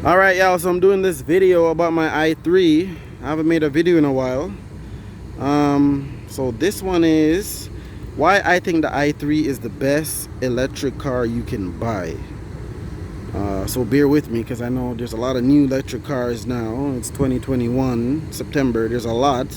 Alright y'all, so I'm doing this video about my i3. I haven't made a video in a while. So this one is why I think the i3 is the best electric car you can buy. So bear with me, because I know there's a lot of new electric cars now. It's 2021 September, there's a lot,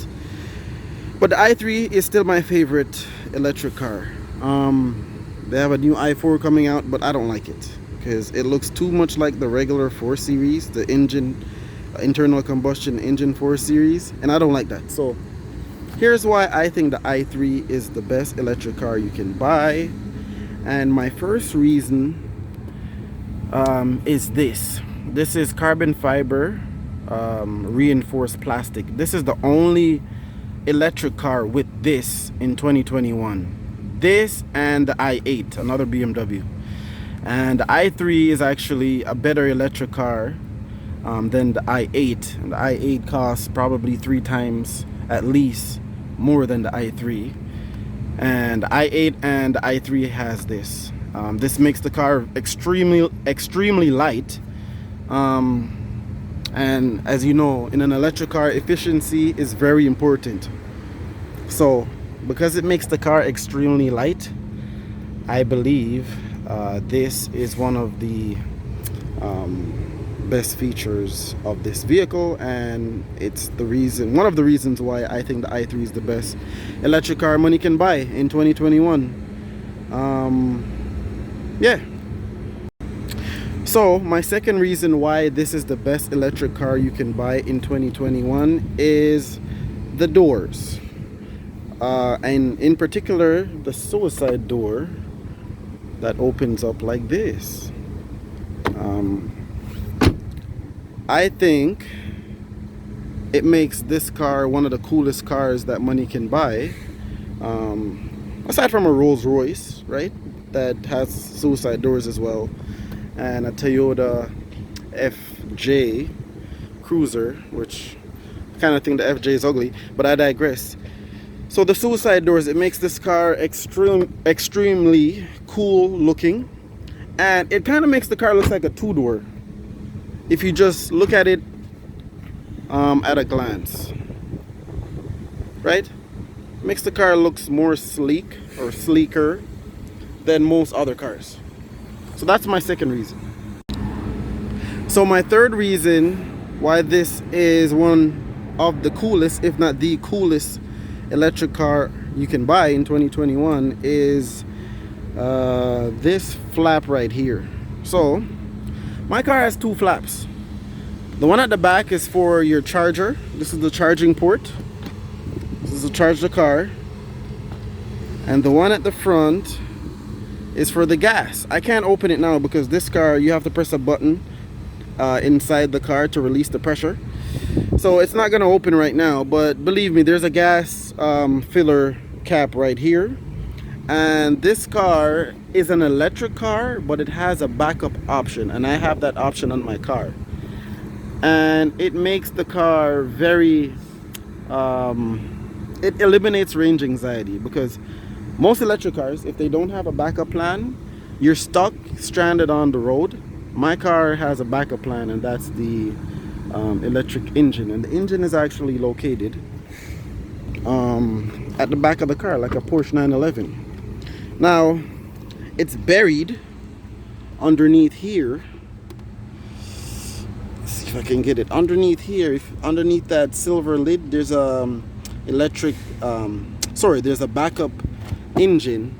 but the i3 is still my favorite electric car. They have a new i4 coming out, but I don't like it because it looks too much like the regular 4 Series, the internal combustion engine 4 Series, and I don't like that. So here's why I think the i3 is the best electric car you can buy. And my first reason is this. This is carbon fiber reinforced plastic. This is the only electric car with this in 2021. This and the i8, another BMW. And the i3 is actually a better electric car than the i8. And the i8 costs probably 3 times at least more than the i3. And the i8 and the i3 has this. This makes the car extremely light. And as you know, in an electric car, efficiency is very important. So because it makes the car extremely light, I believe this is one of the best features of this vehicle, and it's one of the reasons why I think the i3 is the best electric car money can buy in 2021. Yeah. So my second reason why this is the best electric car you can buy in 2021 is the doors, and in particular the suicide door that opens up like this. I think it makes this car one of the coolest cars that money can buy, aside from a Rolls-Royce, right, that has suicide doors as well, and a Toyota FJ Cruiser, which I kind of think the FJ is ugly, but I digress. So the suicide doors, it makes this car extremely cool looking, and it kind of makes the car look like a 2-door if you just look at it at a glance, right? Makes the car looks more sleek or sleeker than most other cars. So that's my second reason. So my third reason why this is one of the coolest, if not the coolest, electric car you can buy in 2021 is this flap right here. So my car has 2 flaps. The one at the back is for your charger. This is the charging port. This is to charge the car. And the one at the front is for the gas. I can't open it now because this car, you have to press a button inside the car to release the pressure. So it's not gonna open right now, but believe me, there's a gas filler cap right here. And this car is an electric car, but it has a backup option, and I have that option on my car. And it makes the car very, it eliminates range anxiety, because most electric cars, if they don't have a backup plan, you're stuck, stranded on the road. My car has a backup plan, and that's the electric engine, and the engine is actually located at the back of the car, like a Porsche 911. Now it's buried underneath here. Let's see if I can get it underneath here. Underneath that silver lid, there's a there's a backup engine.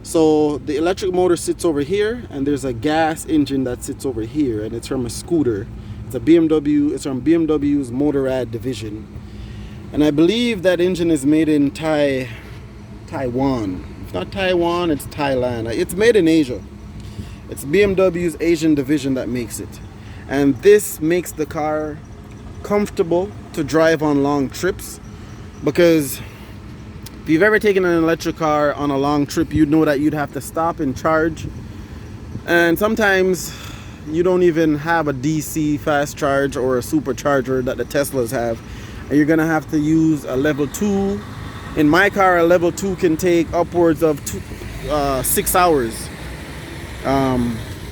So the electric motor sits over here, and there's a gas engine that sits over here, and it's from a scooter. It's a BMW. It's from BMW's Motorrad division, and I believe that engine is made in Taiwan. It's not Taiwan, it's Thailand. It's made in Asia. It's BMW's Asian division that makes it, and this makes the car comfortable to drive on long trips, because if you've ever taken an electric car on a long trip, you'd know that you'd have to stop and charge, and sometimes you don't even have a DC fast charge or a supercharger that the Teslas have, and you're gonna have to use a level 2. In my car, a level 2 can take upwards of 6 hours.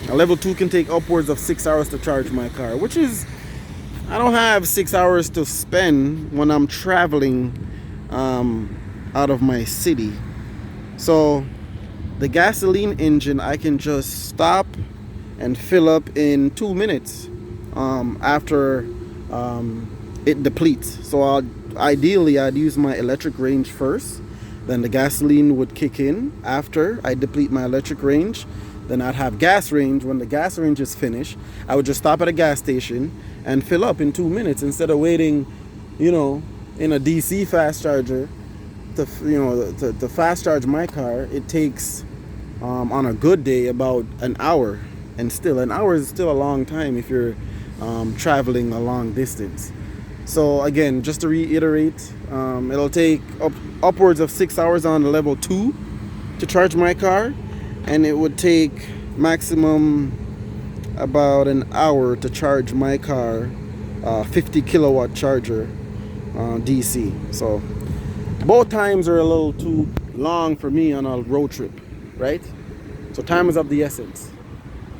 A level 2 can take upwards of 6 hours to charge my car, which is, I don't have 6 hours to spend when I'm traveling out of my city. So the gasoline engine, I can just stop and fill up in 2 minutes after it depletes. So ideally I'd use my electric range first, then the gasoline would kick in after I deplete my electric range. Then I'd have gas range. When the gas range is finished, I would just stop at a gas station and fill up in 2 minutes instead of waiting, in a DC fast charger to fast charge my car. It takes on a good day about an hour, and still an hour is still a long time if you're traveling a long distance. So again, just to reiterate, it'll take upwards of 6 hours on the level 2 to charge my car, and it would take maximum about an hour to charge my car 50 kilowatt charger DC. So both times are a little too long for me on a road trip, right? So time is of the essence.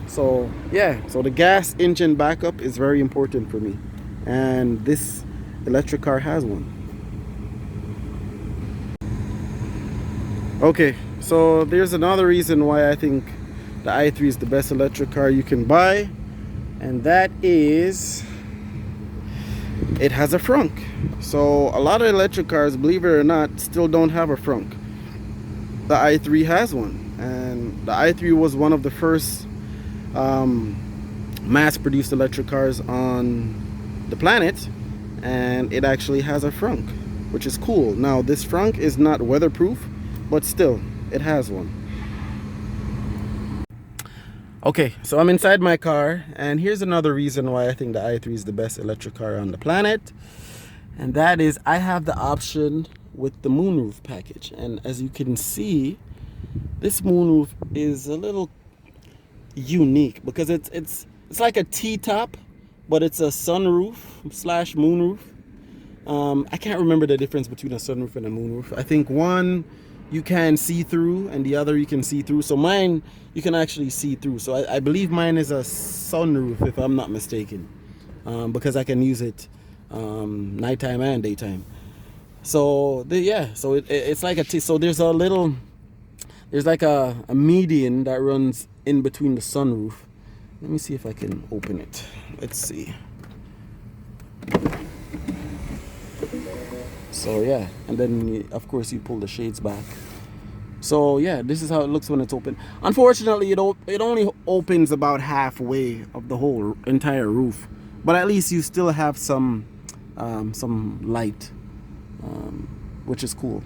So yeah, so the gas engine backup is very important for me, and this electric car has one. Okay, so there's another reason why I think the i3 is the best electric car you can buy, and that is it has a frunk. So a lot of electric cars, believe it or not, still don't have a frunk. The i3 has one, and the i3 was one of the first mass-produced electric cars on the planet, and it actually has a frunk, which is cool. Now this frunk is not weatherproof, but still it has one. Okay, so I'm inside my car, and here's another reason why I think the i3 is the best electric car on the planet, and that is I have the option with the moonroof package. And as you can see, this moonroof is a little unique because it's like a T-top, but it's a sunroof slash moonroof. I can't remember the difference between a sunroof and a moonroof. I think one you can see through and the other you can see through. So mine you can actually see through. So I believe mine is a sunroof, if I'm not mistaken, because I can use it nighttime and daytime. So so it's like so there's like a median that runs in between the sunroof. Let me see if I can open it. Let's see. So yeah, and then of course you pull the shades back. So yeah, this is how it looks when it's open. Unfortunately, it only opens about halfway of the whole entire roof, but at least you still have some light, which is cool.